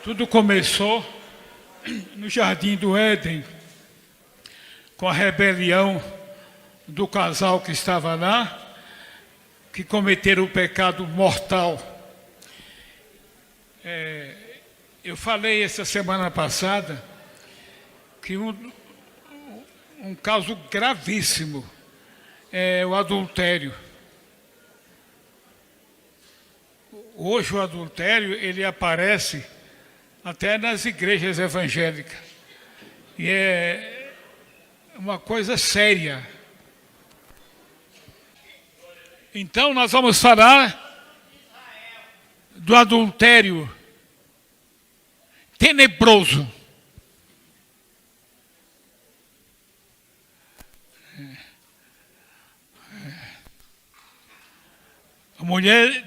Tudo começou no Jardim do Éden, com a rebelião do casal que estava lá, que cometeram o pecado mortal. Eu falei essa semana passada que um caso gravíssimo é o adultério. Hoje o adultério, ele aparece até nas igrejas evangélicas. E é uma coisa séria. Então nós vamos falar do adultério tenebroso. A mulher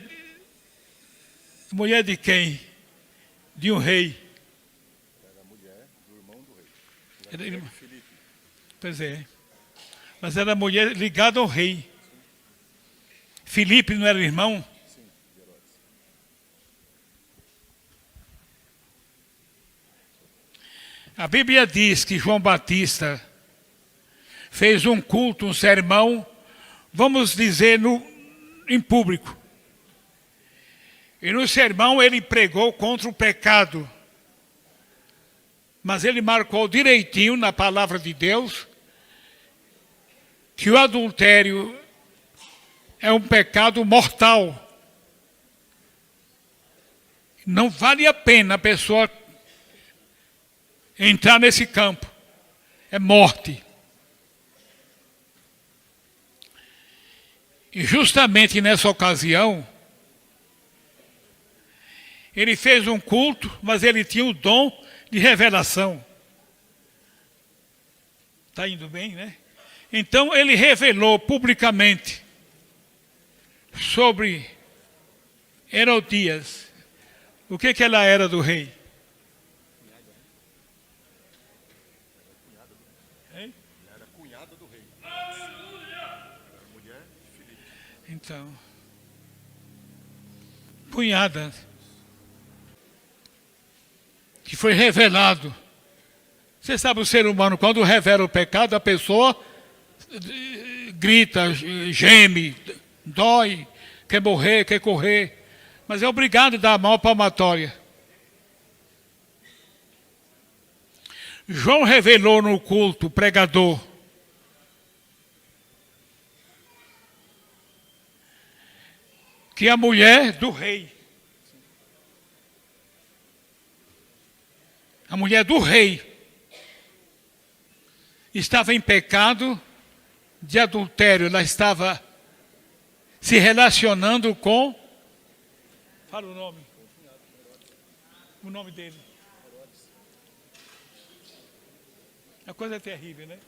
de quem? De um rei. Era a mulher do irmão do rei. Era irmã. Filipe. Pois é. Mas era a mulher ligada ao rei. Filipe não era irmão? Sim, de Herodes. A Bíblia diz que João Batista fez um culto, um sermão, vamos dizer, em público. E no sermão ele pregou contra o pecado. Mas ele marcou direitinho na palavra de Deus que o adultério é um pecado mortal. Não vale a pena a pessoa entrar nesse campo. É morte. E justamente nessa ocasião, ele fez um culto, mas ele tinha o dom de revelação. Está indo bem, né? Então ele revelou publicamente sobre Herodias. O que ela era do rei? Ela era cunhada do rei. Era mulher de Filipe. Então, cunhada, que foi revelado. Você sabe, o ser humano, quando revela o pecado, a pessoa grita, geme, dói, quer morrer, quer correr, mas é obrigado a dar a maior palmatória. João revelou no culto, o pregador, que a mulher do rei, estava em pecado de adultério. Ela estava se relacionando com... Fala o nome. O nome dele. A coisa é terrível, né?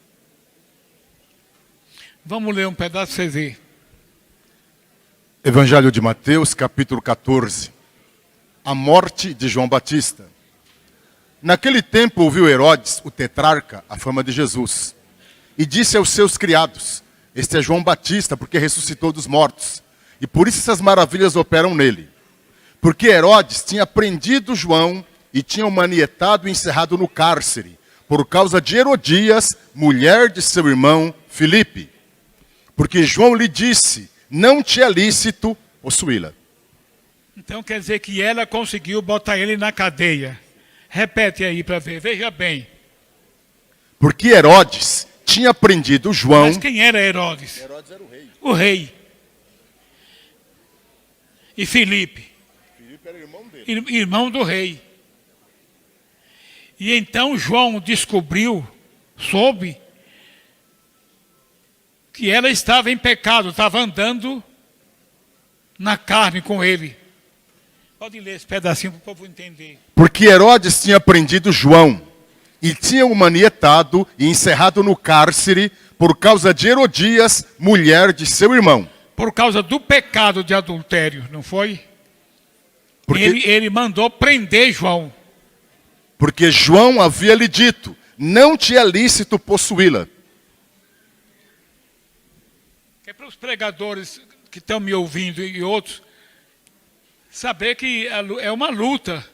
Vamos ler um pedaço para você ver. Evangelho de Mateus, capítulo 14. A morte de João Batista. Naquele tempo ouviu Herodes, o tetrarca, a fama de Jesus. E disse aos seus criados: este é João Batista, porque ressuscitou dos mortos. E por isso essas maravilhas operam nele. Porque Herodes tinha prendido João e tinha o manietado e encerrado no cárcere, por causa de Herodias, mulher de seu irmão Filipe. Porque João lhe disse: não te é lícito possuí-la. Então quer dizer que ela conseguiu botar ele na cadeia. Repete aí para ver, veja bem. Porque Herodes tinha prendido João. Mas quem era Herodes? Herodes era o rei. O rei. E Filipe? Filipe era irmão dele. Irmão do rei. E então João descobriu, soube, que ela estava em pecado, estava andando na carne com ele. Pode ler esse pedacinho para o povo entender. Porque Herodes tinha prendido João e tinha o manietado e encerrado no cárcere por causa de Herodias, mulher de seu irmão. Por causa do pecado de adultério, não foi? Porque, ele mandou prender João. porque João havia lhe dito: não te é lícito possuí-la. É para os pregadores que estão me ouvindo e outros, saber que é uma luta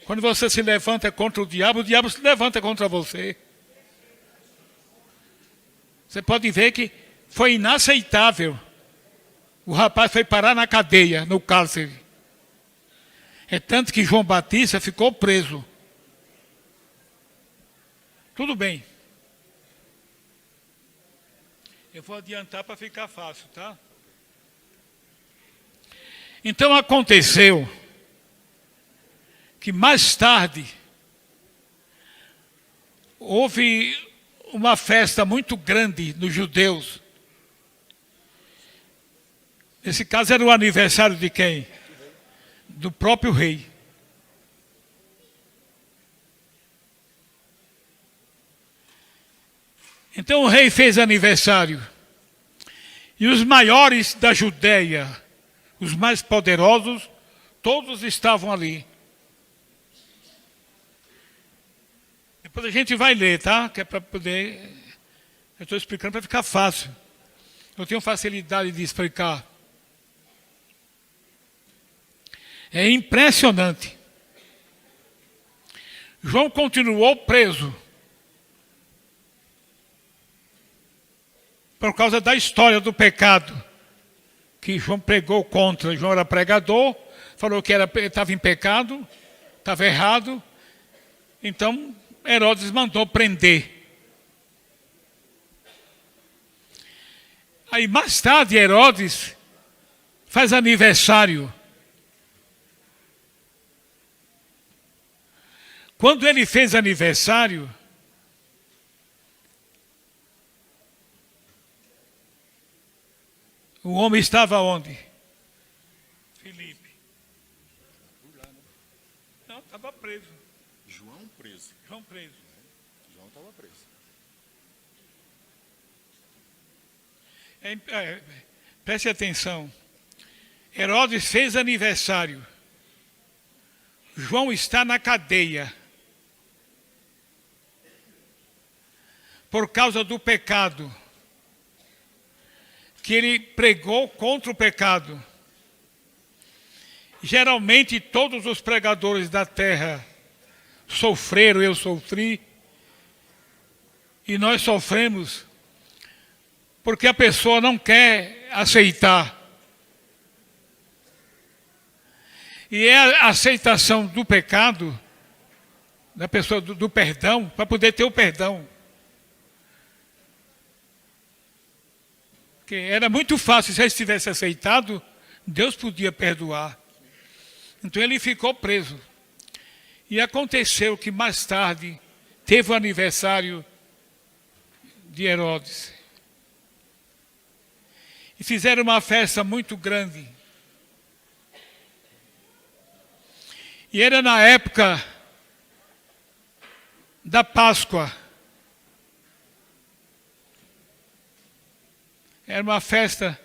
Quando você se levanta contra o diabo se levanta contra você. Você pode ver que foi inaceitável. O rapaz foi parar na cadeia, no cárcere. É tanto que João Batista ficou preso. Tudo bem. Eu vou adiantar para ficar fácil, tá? Então aconteceu que mais tarde houve uma festa muito grande nos judeus. Nesse caso era o aniversário de quem? Do próprio rei. Então o rei fez aniversário. E os maiores da Judéia, os mais poderosos, todos estavam ali. Depois a gente vai ler, tá? Que é para poder... Eu estou explicando para ficar fácil. Eu tenho facilidade de explicar. É impressionante. João continuou preso. Por causa da história do pecado. Que João pregou contra. João era pregador. Falou que estava em pecado. Estava errado. Então, Herodes mandou prender. Aí mais tarde Herodes faz aniversário. Quando ele fez aniversário, o homem estava onde? Filipe. Não, estava preso. João preso. João preso. João estava preso. Preste atenção. Herodes fez aniversário. João está na cadeia. Por causa do pecado. Que ele pregou contra o pecado. Geralmente todos os pregadores da terra sofreram, eu sofri. E nós sofremos porque a pessoa não quer aceitar. E é a aceitação do pecado, da pessoa do perdão, para poder ter o perdão. Porque era muito fácil, se ele tivesse aceitado, Deus podia perdoar. Então ele ficou preso. E aconteceu que mais tarde teve o aniversário de Herodes. E fizeram uma festa muito grande. E era na época da Páscoa. Era uma festa,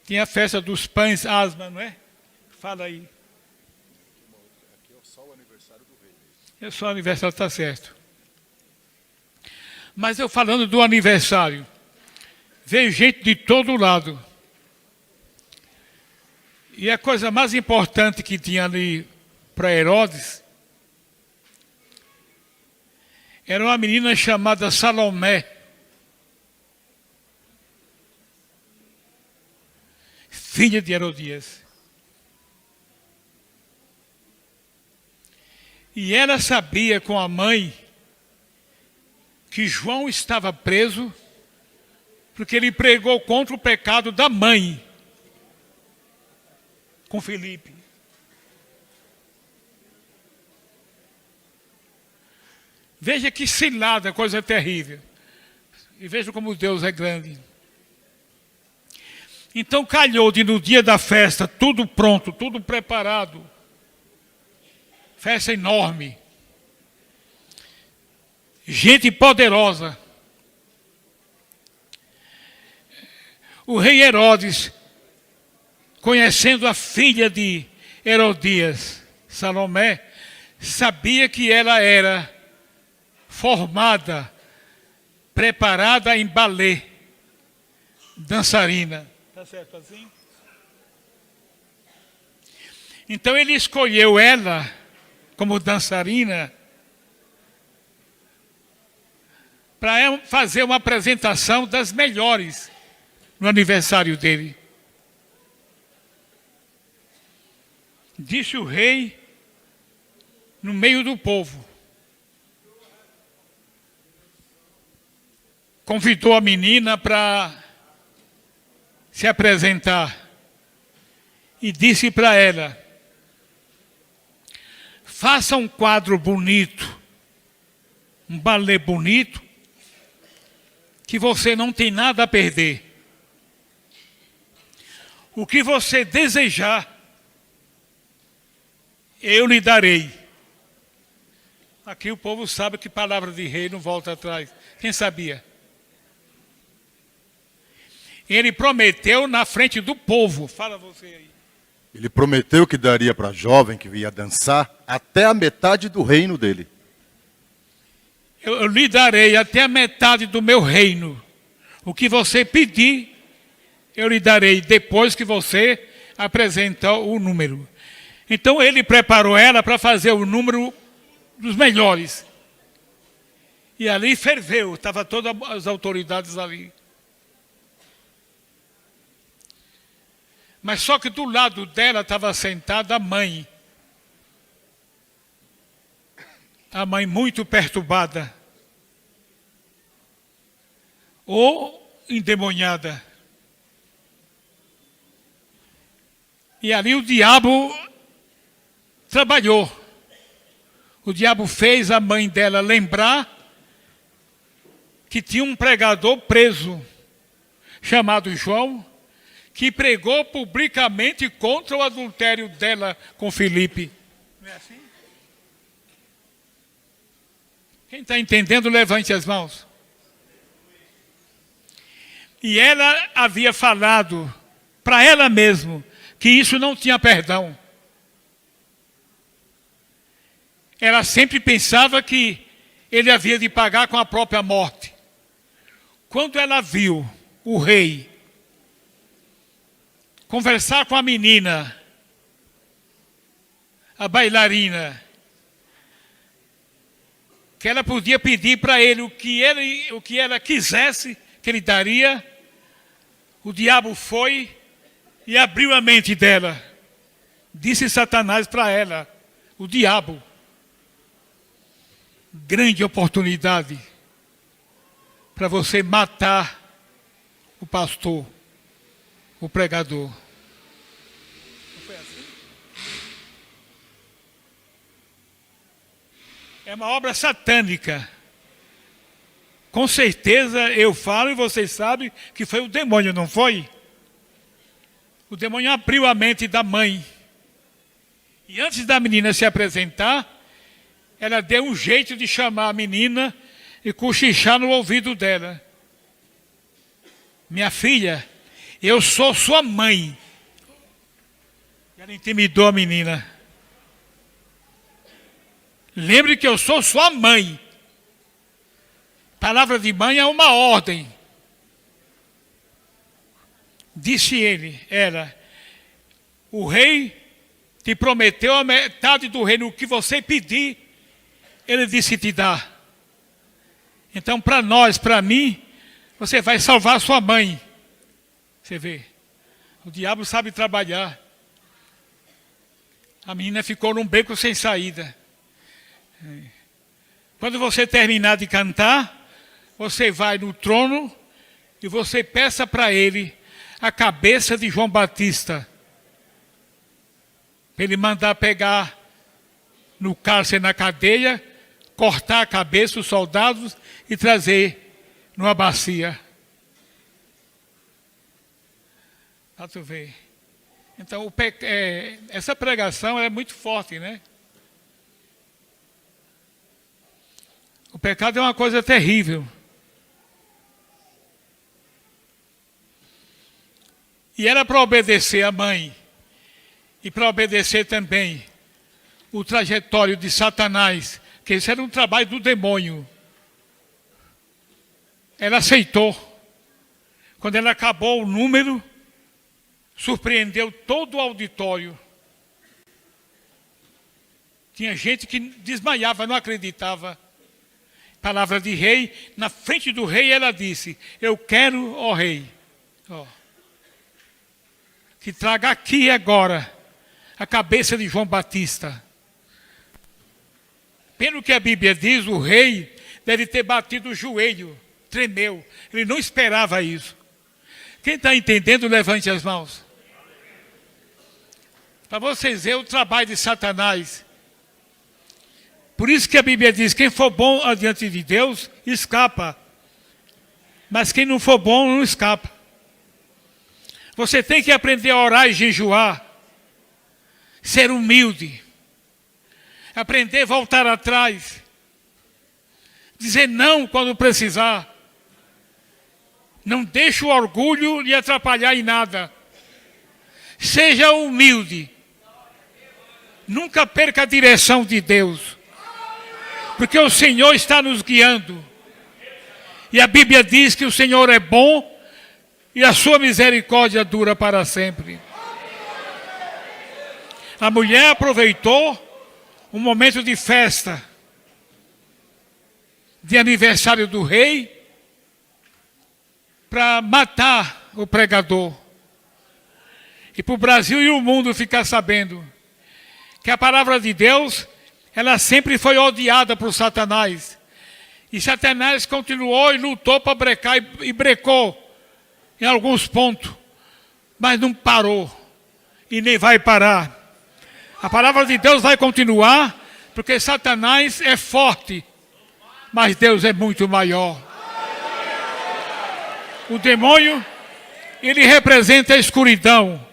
tinha a festa dos pães asma, não é? Fala aí. Aqui é só o aniversário do rei. É só o aniversário, está certo. Mas eu falando do aniversário, veio gente de todo lado. E a coisa mais importante que tinha ali para Herodes era uma menina chamada Salomé. Filha de Herodias. E ela sabia com a mãe que João estava preso porque ele pregou contra o pecado da mãe com Filipe. Veja que cilada, coisa terrível. E veja como Deus é grande. Então calhou de no dia da festa, tudo pronto, tudo preparado. Festa enorme. Gente poderosa. O rei Herodes, conhecendo a filha de Herodias, Salomé, sabia que ela era formada, preparada em balé, dançarina. Está certo assim? Então ele escolheu ela como dançarina, para fazer uma apresentação das melhores no aniversário dele. Disse o rei no meio do povo. Convidou a menina para se apresentar e disse para ela: faça um quadro bonito, um balé bonito, que você não tem nada a perder. O que você desejar, eu lhe darei. Aqui o povo sabe que palavra de rei não volta atrás. Quem sabia? Ele prometeu na frente do povo. Fala você aí. Ele prometeu que daria para a jovem que ia dançar até a metade do reino dele. Eu lhe darei até a metade do meu reino. O que você pedir, eu lhe darei depois que você apresentar o número. Então ele preparou ela para fazer o número dos melhores. E ali ferveu, estavam todas as autoridades ali. Mas só que do lado dela estava sentada a mãe. A mãe muito perturbada. Ou endemoniada. E ali o diabo trabalhou. O diabo fez a mãe dela lembrar que tinha um pregador preso, chamado João, que pregou publicamente contra o adultério dela com Filipe. Não é assim? Quem está entendendo, levante as mãos. E ela havia falado para ela mesma que isso não tinha perdão. Ela sempre pensava que ele havia de pagar com a própria morte. Quando ela viu o rei conversar com a menina, a bailarina, que ela podia pedir para ele o que ela quisesse, que ele daria, o diabo foi e abriu a mente dela. Disse Satanás para ela, o diabo: grande oportunidade para você matar o pastor, o pregador. Não foi assim? É uma obra satânica. Com certeza eu falo e vocês sabem que foi o demônio, não foi? O demônio abriu a mente da mãe. E antes da menina se apresentar, ela deu um jeito de chamar a menina e cochichar no ouvido dela: minha filha, eu sou sua mãe. Ela intimidou a menina. Lembre que eu sou sua mãe. Palavra de mãe é uma ordem. Disse ela, o rei te prometeu a metade do reino, o que você pedir, ele disse te dar. Então, para nós, para mim, você vai salvar sua mãe. Você vê, o diabo sabe trabalhar. A menina ficou num beco sem saída. Quando você terminar de cantar, você vai no trono e você peça para ele a cabeça de João Batista, para ele mandar pegar no cárcere, na cadeia, cortar a cabeça dos soldados e trazer numa bacia. Para tu ver. Então, essa pregação é muito forte, né? O pecado é uma coisa terrível. E era para obedecer a mãe. E para obedecer também o trajetório de Satanás, que esse era um trabalho do demônio. Ela aceitou. Quando ela acabou o número, surpreendeu todo o auditório. Tinha gente que desmaiava, não acreditava. Palavra de rei, na frente do rei ela disse, eu quero, ó rei, ó, que traga aqui agora a cabeça de João Batista. Pelo que a Bíblia diz, o rei deve ter batido o joelho, tremeu. Ele não esperava isso. Quem está entendendo, levante as mãos. Para vocês verem o trabalho de Satanás. Por isso que a Bíblia diz, quem for bom adiante de Deus, escapa. Mas quem não for bom, não escapa. Você tem que aprender a orar e jejuar. Ser humilde. Aprender a voltar atrás. Dizer não quando precisar. Não deixe o orgulho lhe atrapalhar em nada. Seja humilde. Nunca perca a direção de Deus. Porque o Senhor está nos guiando. E a Bíblia diz que o Senhor é bom e a sua misericórdia dura para sempre. A mulher aproveitou um momento de festa, de aniversário do rei, para matar o pregador. E para o Brasil e o mundo ficar sabendo que a palavra de Deus, ela sempre foi odiada por Satanás. E Satanás continuou e lutou para brecar e brecou em alguns pontos, mas não parou e nem vai parar. A palavra de Deus vai continuar, porque Satanás é forte, mas Deus é muito maior. O demônio, ele representa a escuridão,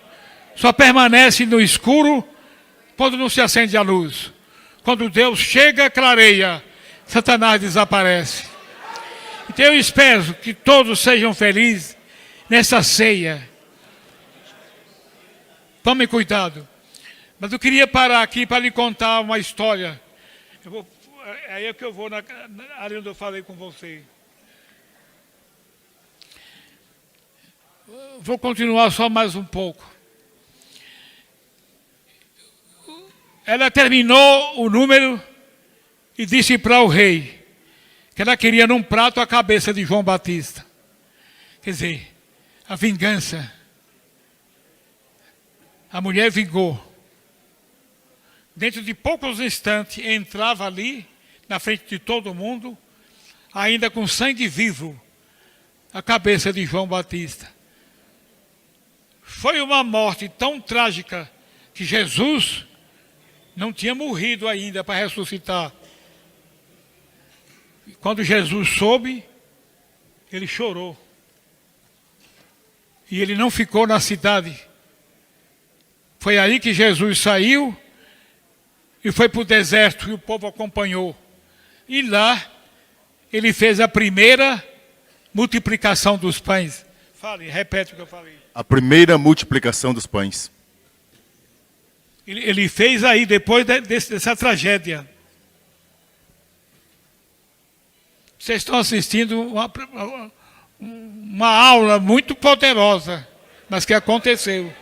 só permanece no escuro quando não se acende a luz. Quando Deus chega, clareia, Satanás desaparece. Então eu espero que todos sejam felizes nessa ceia. Tome cuidado. Mas eu queria parar aqui para lhe contar uma história. Aí é que eu vou ali onde eu falei com você. Vou continuar só mais um pouco. Ela terminou o número e disse para o rei que ela queria num prato a cabeça de João Batista. Quer dizer, a vingança. A mulher vingou. Dentro de poucos instantes, entrava ali, na frente de todo mundo, ainda com sangue vivo, a cabeça de João Batista. Foi uma morte tão trágica que Jesus não tinha morrido ainda para ressuscitar. Quando Jesus soube, ele chorou. E ele não ficou na cidade. Foi aí que Jesus saiu e foi para o deserto e o povo acompanhou. E lá ele fez a primeira multiplicação dos pães. Fale, repete o que eu falei. A primeira multiplicação dos pães. Ele fez aí, depois dessa tragédia. Vocês estão assistindo uma aula muito poderosa, mas que aconteceu.